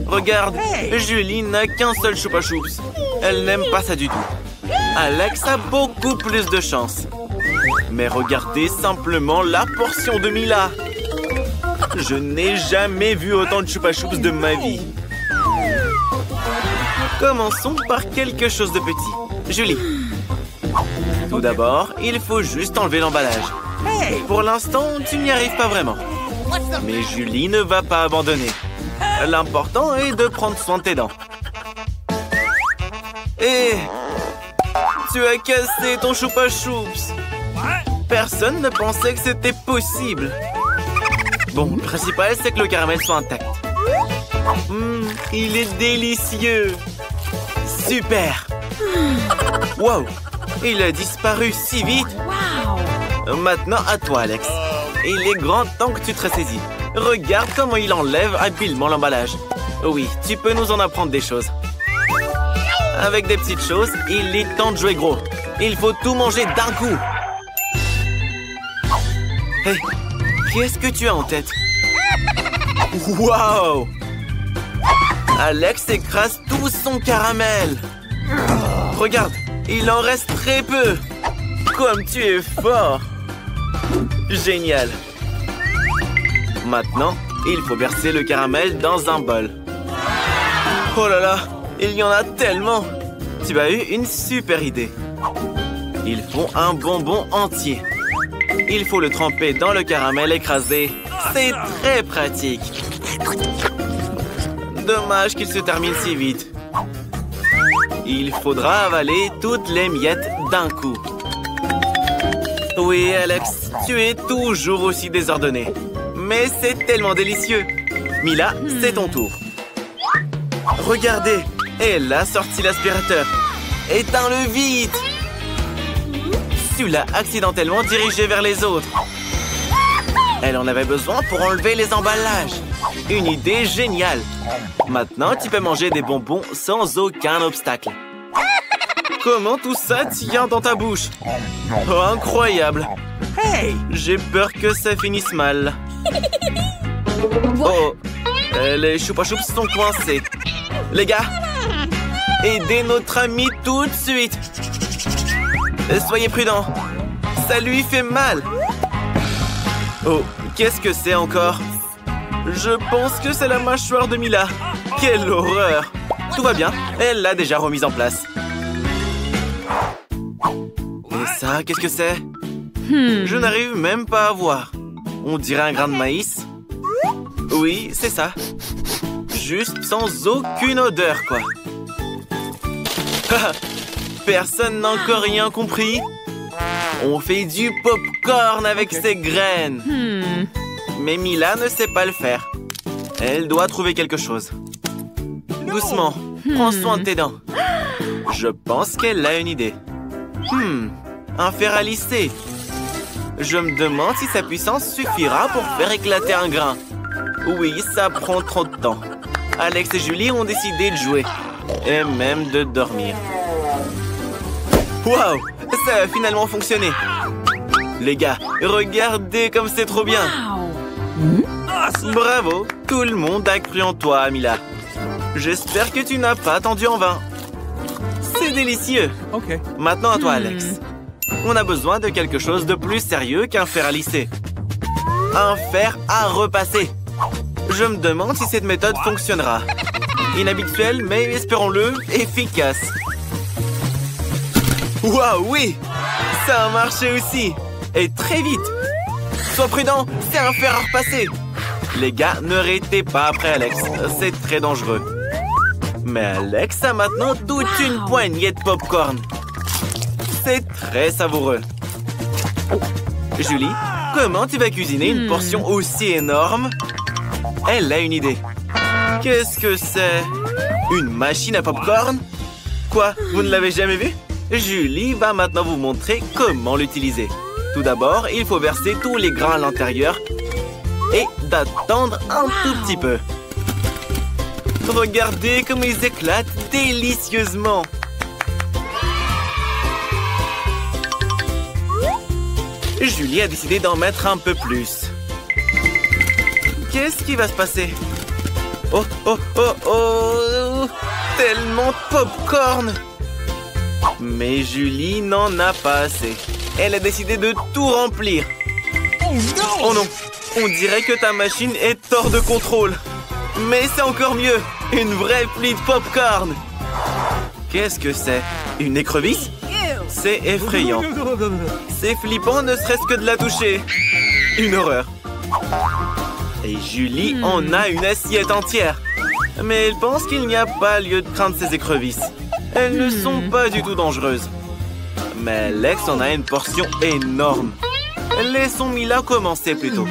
Regarde, Julie n'a qu'un seul Choupa Choups. Elle n'aime pas ça du tout. Alex a beaucoup plus de chance. Mais regardez simplement la portion de Mila. Je n'ai jamais vu autant de Choupa Choups de ma vie. Commençons par quelque chose de petit. Julie. Tout d'abord, il faut juste enlever l'emballage. Pour l'instant, tu n'y arrives pas vraiment. Mais Julie ne va pas abandonner. L'important est de prendre soin de tes dents. Et tu as cassé ton Choupa Choups. Personne ne pensait que c'était possible. Bon, le principal, c'est que le caramel soit intact. Il est délicieux. Super. Wow, il a disparu si vite. Maintenant, à toi, Alex. Il est grand temps que tu te ressaisis. Regarde comment il enlève habilement l'emballage. Oui, tu peux nous en apprendre des choses. Avec des petites choses, il est temps de jouer gros. Il faut tout manger d'un coup. Hé, qu'est-ce que tu as en tête? Wow! Alex écrase tout son caramel. Regarde, il en reste très peu. Comme tu es fort. Génial. Maintenant, il faut verser le caramel dans un bol. Oh là là, il y en a tellement. Tu as eu une super idée. Il faut un bonbon entier. Il faut le tremper dans le caramel écrasé. C'est très pratique. Dommage qu'il se termine si vite. Il faudra avaler toutes les miettes d'un coup. Oui, Alex, tu es toujours aussi désordonné. Mais c'est tellement délicieux. Mila, c'est ton tour. Regardez, elle a sorti l'aspirateur. Éteins-le vite. Tu l'as accidentellement dirigé vers les autres. Elle en avait besoin pour enlever les emballages. Une idée géniale. Maintenant, tu peux manger des bonbons sans aucun obstacle. Comment tout ça tient dans ta bouche? Oh, incroyable. Hey, j'ai peur que ça finisse mal. Oh, les Choupa Choups sont coincés. Les gars, aidez notre ami tout de suite. Soyez prudents. Ça lui fait mal. Oh, qu'est-ce que c'est encore? Je pense que c'est la mâchoire de Mila. Quelle horreur. Tout va bien, elle l'a déjà remise en place. Et ça, qu'est-ce que c'est? Je n'arrive même pas à voir. On dirait un grain de maïs. Oui, c'est ça. Juste sans aucune odeur, quoi. Personne n'a encore rien compris. On fait du pop-corn avec ces graines. Mais Mila ne sait pas le faire. Elle doit trouver quelque chose. Doucement, prends soin de tes dents. Je pense qu'elle a une idée. Un fer à lisser. Je me demande si sa puissance suffira pour faire éclater un grain. Oui, ça prend trop de temps. Alex et Julie ont décidé de jouer. Et même de dormir. Waouh! Ça a finalement fonctionné. Les gars, regardez comme c'est trop bien. Bravo! Tout le monde a cru en toi, Mila. J'espère que tu n'as pas attendu en vain. C'est délicieux. Maintenant à toi, Alex. On a besoin de quelque chose de plus sérieux qu'un fer à lisser. Un fer à repasser. Je me demande si cette méthode fonctionnera. Inhabituelle, mais espérons-le, efficace. Waouh, oui! Ça a marché aussi. Et très vite. Sois prudent, c'est un fer à repasser. Les gars, ne arrêtez pas après Alex. C'est très dangereux. Mais Alex a maintenant toute une poignée de pop-corn. C'est très savoureux. Julie, comment tu vas cuisiner une portion aussi énorme? Elle a une idée. Qu'est-ce que c'est? Une machine à pop-corn? Quoi? Vous ne l'avez jamais vue? Julie va maintenant vous montrer comment l'utiliser. Tout d'abord, il faut verser tous les grains à l'intérieur et d'attendre un tout petit peu. Regardez comme ils éclatent délicieusement. Julie a décidé d'en mettre un peu plus. Qu'est-ce qui va se passer? Oh, oh, oh, oh! Tellement de pop-corn! Mais Julie n'en a pas assez. Elle a décidé de tout remplir. Oh non! On dirait que ta machine est hors de contrôle. Mais c'est encore mieux! Une vraie pluie de pop-corn! Qu'est-ce que c'est? Une écrevisse? C'est effrayant. C'est flippant ne serait-ce que de la toucher. Une horreur. Et Julie en a une assiette entière. Mais elle pense qu'il n'y a pas lieu de craindre ces écrevisses. Elles ne sont pas du tout dangereuses. Mais Alex en a une portion énorme. Laissons Mila commencer plutôt.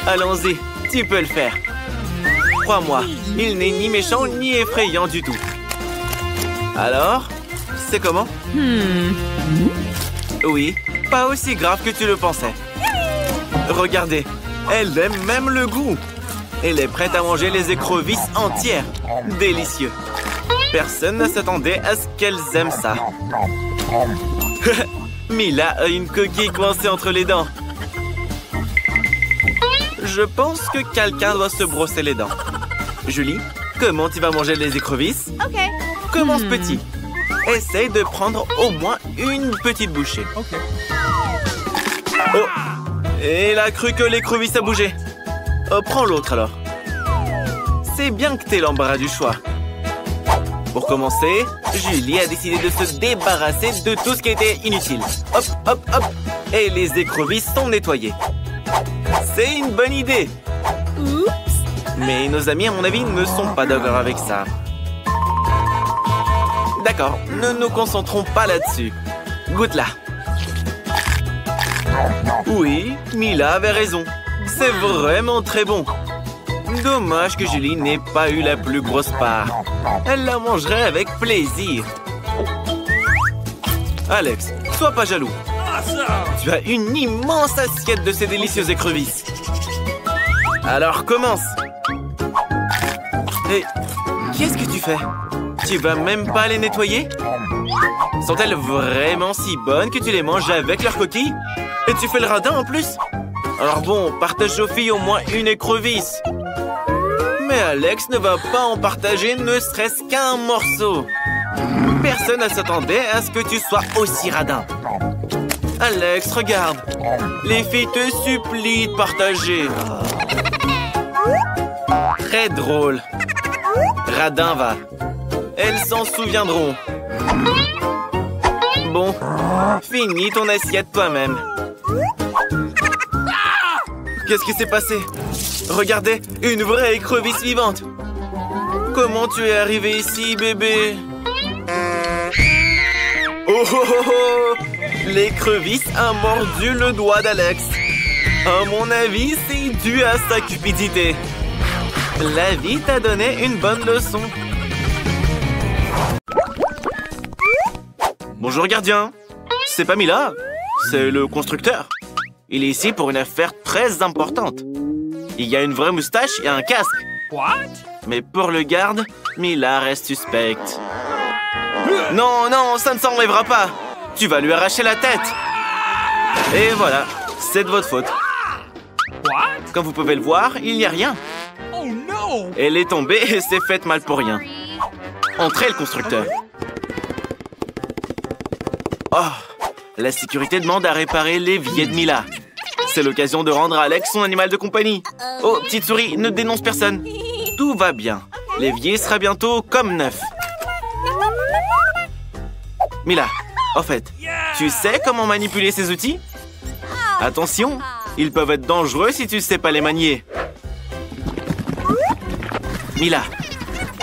Allons-y, tu peux le faire. Crois-moi, il n'est ni méchant ni effrayant du tout. Alors, c'est comment? Oui, pas aussi grave que tu le pensais. Regardez, elle aime même le goût. Elle est prête à manger les écrevisses entières. Délicieux. Personne ne s'attendait à ce qu'elles aiment ça. Mila a une coquille coincée entre les dents. Je pense que quelqu'un doit se brosser les dents. Julie, comment tu vas manger les écrevisses? Ok. Commence petit. Essaye de prendre au moins une petite bouchée. Oh! Et elle a cru que l'écrevisse a bougé. Oh, prends l'autre alors. C'est bien que t'aies l'embarras du choix. Pour commencer, Julie a décidé de se débarrasser de tout ce qui était inutile. Hop, hop, hop. Et les écrevisses sont nettoyées. C'est une bonne idée. Mais nos amis, à mon avis, ne sont pas d'accord avec ça. D'accord, ne nous concentrons pas là-dessus. Goûte-la. Oui, Mila avait raison. C'est vraiment très bon. Dommage que Julie n'ait pas eu la plus grosse part. Elle la mangerait avec plaisir. Alex, sois pas jaloux. Tu as une immense assiette de ces délicieuses écrevisses. Alors commence. Et qu'est-ce que tu fais? Tu vas même pas les nettoyer? Sont-elles vraiment si bonnes que tu les manges avec leurs coquilles? Et tu fais le radin en plus? Alors bon, partage aux filles au moins une écrevisse. Mais Alex ne va pas en partager ne serait-ce qu'un morceau. Personne ne s'attendait à ce que tu sois aussi radin. Alex, regarde. Les filles te supplient de partager. Très drôle. Radin va. Elles s'en souviendront. Bon, finis ton assiette toi-même. Qu'est-ce qui s'est passé? Regardez, une vraie écrevisse vivante. Comment tu es arrivé ici, bébé? Oh oh oh oh! L'écrevisse a mordu le doigt d'Alex. À mon avis, c'est dû à sa cupidité. La vie t'a donné une bonne leçon. Bonjour, gardien. C'est pas Mila, c'est le constructeur. Il est ici pour une affaire très importante. Il y a une vraie moustache et un casque. Mais pour le garde, Mila reste suspecte. Non, non, ça ne s'enlèvera pas. Tu vas lui arracher la tête. Et voilà, c'est de votre faute. Comme vous pouvez le voir, il n'y a rien. Elle est tombée et s'est faite mal pour rien. Entrez, le constructeur. Oh, la sécurité demande à réparer l'évier de Mila. C'est l'occasion de rendre à Alex son animal de compagnie. Oh, petite souris, ne dénonce personne. Tout va bien. L'évier sera bientôt comme neuf. Mila, en fait, tu sais comment manipuler ces outils? Attention, ils peuvent être dangereux si tu ne sais pas les manier. Mila,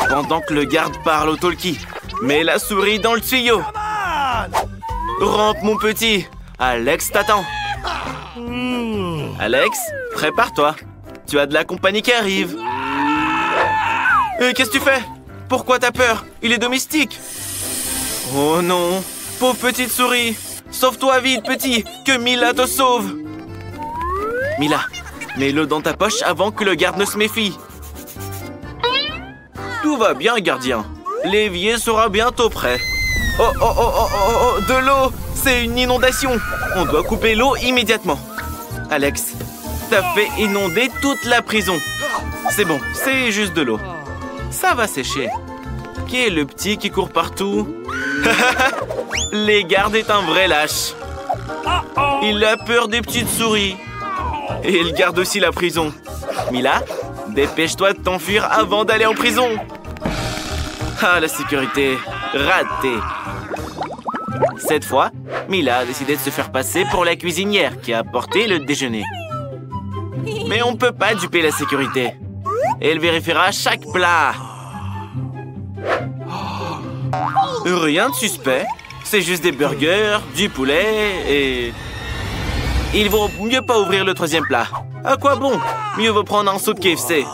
pendant que le garde parle au talkie, mets la souris dans le tuyau. Rampe, mon petit. Alex t'attend. Alex, prépare-toi. Tu as de la compagnie qui arrive. Qu'est-ce que tu fais? Pourquoi t'as peur? Il est domestique. Oh non, pauvre petite souris. Sauve-toi vite, petit, que Mila te sauve. Mila, mets-le dans ta poche avant que le garde ne se méfie. Tout va bien, gardien. L'évier sera bientôt prêt. Oh, oh, oh, oh, oh, oh, de l'eau! C'est une inondation! On doit couper l'eau immédiatement. Alex, t'as fait inonder toute la prison. C'est bon, c'est juste de l'eau. Ça va sécher. Qui est le petit qui court partout? Les gardes est un vrai lâche. Il a peur des petites souris. Et il garde aussi la prison. Mila, dépêche-toi de t'enfuir avant d'aller en prison. Ah, la sécurité. Raté. Cette fois, Mila a décidé de se faire passer pour la cuisinière qui a apporté le déjeuner. Mais on ne peut pas duper la sécurité. Elle vérifiera chaque plat. Rien de suspect. C'est juste des burgers, du poulet et... Il vaut mieux pas ouvrir le troisième plat. À quoi bon? Mieux vaut prendre un saut de KFC.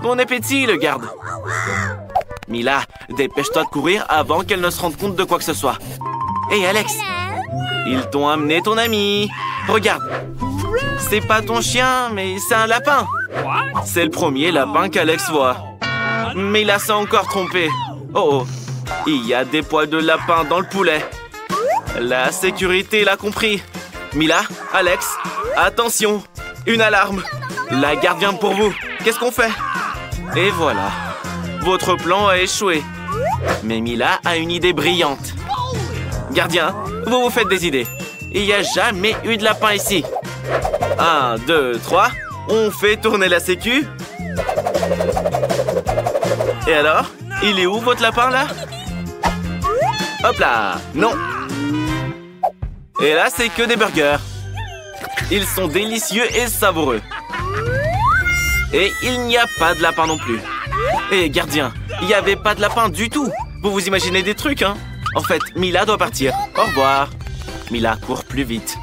Bon appétit, le garde. Mila, dépêche-toi de courir avant qu'elle ne se rende compte de quoi que ce soit. Hé, Alex! Ils t'ont amené ton ami. Regarde. C'est pas ton chien, mais c'est un lapin. C'est le premier lapin qu'Alex voit. Mais il s'est encore trompé. Oh, il y a des poils de lapin dans le poulet. La sécurité l'a compris. Mila, Alex, attention. Une alarme. La garde vient pour vous. Qu'est-ce qu'on fait? Et voilà. Votre plan a échoué. Mais Mila a une idée brillante. Gardien, vous vous faites des idées. Il n'y a jamais eu de lapin ici. 1, 2, 3. On fait tourner la sécu. Et alors? Il est où votre lapin là? Hop là! Non! Et là, c'est que des burgers. Ils sont délicieux et savoureux. Et il n'y a pas de lapin non plus. Et gardien, il n'y avait pas de lapin du tout. Vous vous imaginez des trucs, hein? En fait, Mila doit partir. Au revoir. Mila court plus vite.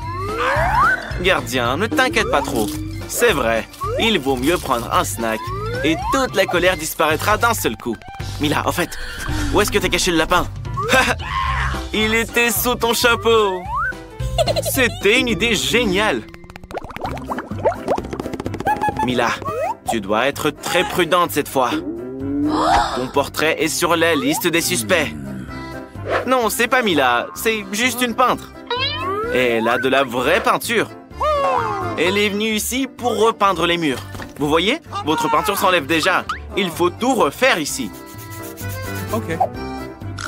Gardien, ne t'inquiète pas trop. C'est vrai, il vaut mieux prendre un snack. Et toute la colère disparaîtra d'un seul coup. Mila, en fait, où est-ce que t'as caché le lapin? Il était sous ton chapeau. C'était une idée géniale. Mila, tu dois être très prudente cette fois. Ton portrait est sur la liste des suspects. Non, c'est pas Mila, c'est juste une peintre. Et elle a de la vraie peinture. Elle est venue ici pour repeindre les murs. Vous voyez? Votre peinture s'enlève déjà. Il faut tout refaire ici. Ok.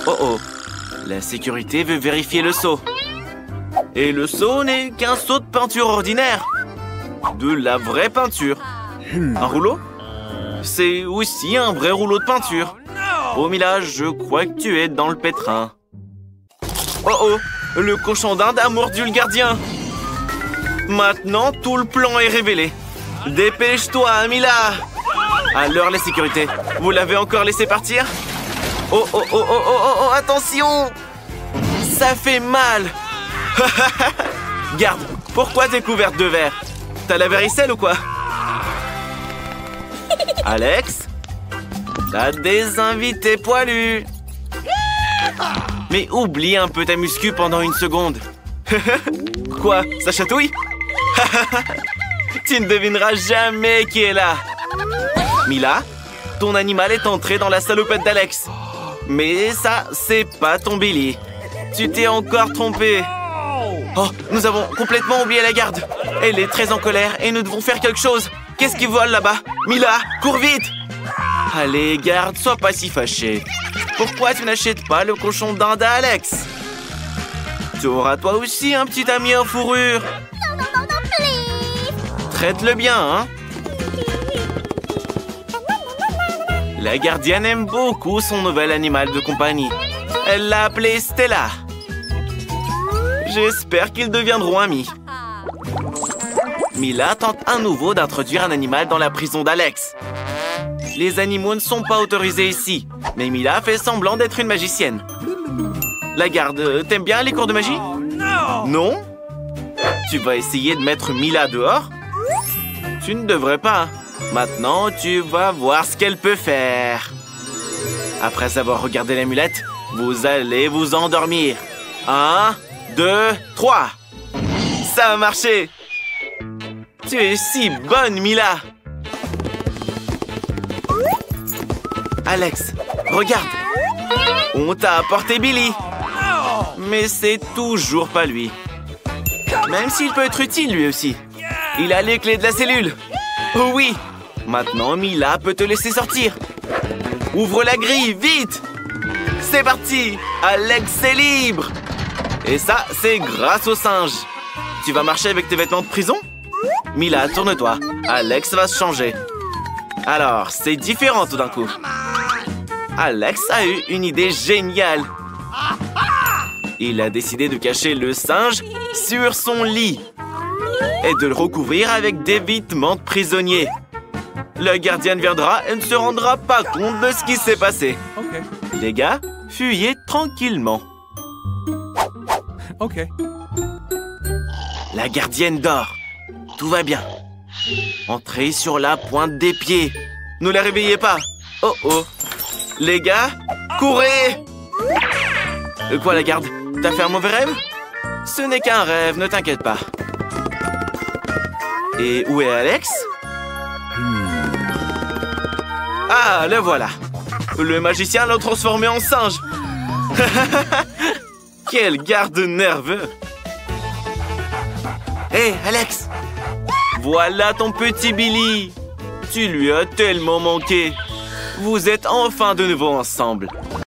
Oh oh. La sécurité veut vérifier le seau. Et le seau n'est qu'un seau de peinture ordinaire. De la vraie peinture. Un rouleau? C'est aussi un vrai rouleau de peinture. Oh Mila, je crois que tu es dans le pétrin. Oh oh, le cochon d'Inde a mordu le gardien. Maintenant, tout le plan est révélé. Dépêche-toi, Mila. Alors, la sécurité, vous l'avez encore laissé partir? Oh, oh, oh, oh, oh, oh, oh, attention! Ça fait mal. Garde, pourquoi t'es couverte de verre? T'as la varicelle ou quoi? Alex? T'as des invités poilus. Mais oublie un peu ta muscu pendant une seconde. Quoi? Ça chatouille? Tu ne devineras jamais qui est là. Mila, ton animal est entré dans la salopette d'Alex. Mais ça, c'est pas ton Billy. Tu t'es encore trompé. Oh, nous avons complètement oublié la garde. Elle est très en colère et nous devons faire quelque chose. Qu'est-ce qui vole là-bas? Mila, cours vite! Allez, garde, sois pas si fâché. Pourquoi tu n'achètes pas le cochon d'Inde à Alex? Tu auras toi aussi un petit ami en fourrure. Non, please. Traite-le bien, hein? La gardienne aime beaucoup son nouvel animal de compagnie. Elle l'a appelé Stella. J'espère qu'ils deviendront amis. Mila tente à nouveau d'introduire un animal dans la prison d'Alex. Les animaux ne sont pas autorisés ici, mais Mila fait semblant d'être une magicienne. La garde, t'aimes bien les cours de magie? Non? Tu vas essayer de mettre Mila dehors? Tu ne devrais pas. Maintenant, tu vas voir ce qu'elle peut faire. Après avoir regardé l'amulette, vous allez vous endormir. 1, 2, 3. Ça a marché. Tu es si bonne, Mila. Alex, regarde. On t'a apporté Billy. Mais c'est toujours pas lui. Même s'il peut être utile, lui aussi. Il a les clés de la cellule. Oh oui, Maintenant, Mila peut te laisser sortir. Ouvre la grille, vite! C'est parti! Alex est libre! Et ça, c'est grâce au singe. Tu vas marcher avec tes vêtements de prison? Mila, tourne-toi. Alex va se changer. Alors, c'est différent tout d'un coup. Alex a eu une idée géniale. Il a décidé de cacher le singe sur son lit et de le recouvrir avec des vêtements de prisonnier. La gardienne viendra et ne se rendra pas compte de ce qui s'est passé. Okay. Les gars, fuyez tranquillement. Ok. La gardienne dort. Tout va bien. Entrez sur la pointe des pieds. Ne la réveillez pas. Oh oh. Les gars, courez! Quoi, la garde? T'as fait un mauvais rêve? Ce n'est qu'un rêve, ne t'inquiète pas. Et où est Alex? Ah, le voilà. Le magicien l'a transformé en singe. Quel garde nerveux. Hé, Alex! Voilà ton petit Billy. Tu lui as tellement manqué. Vous êtes enfin de nouveau ensemble.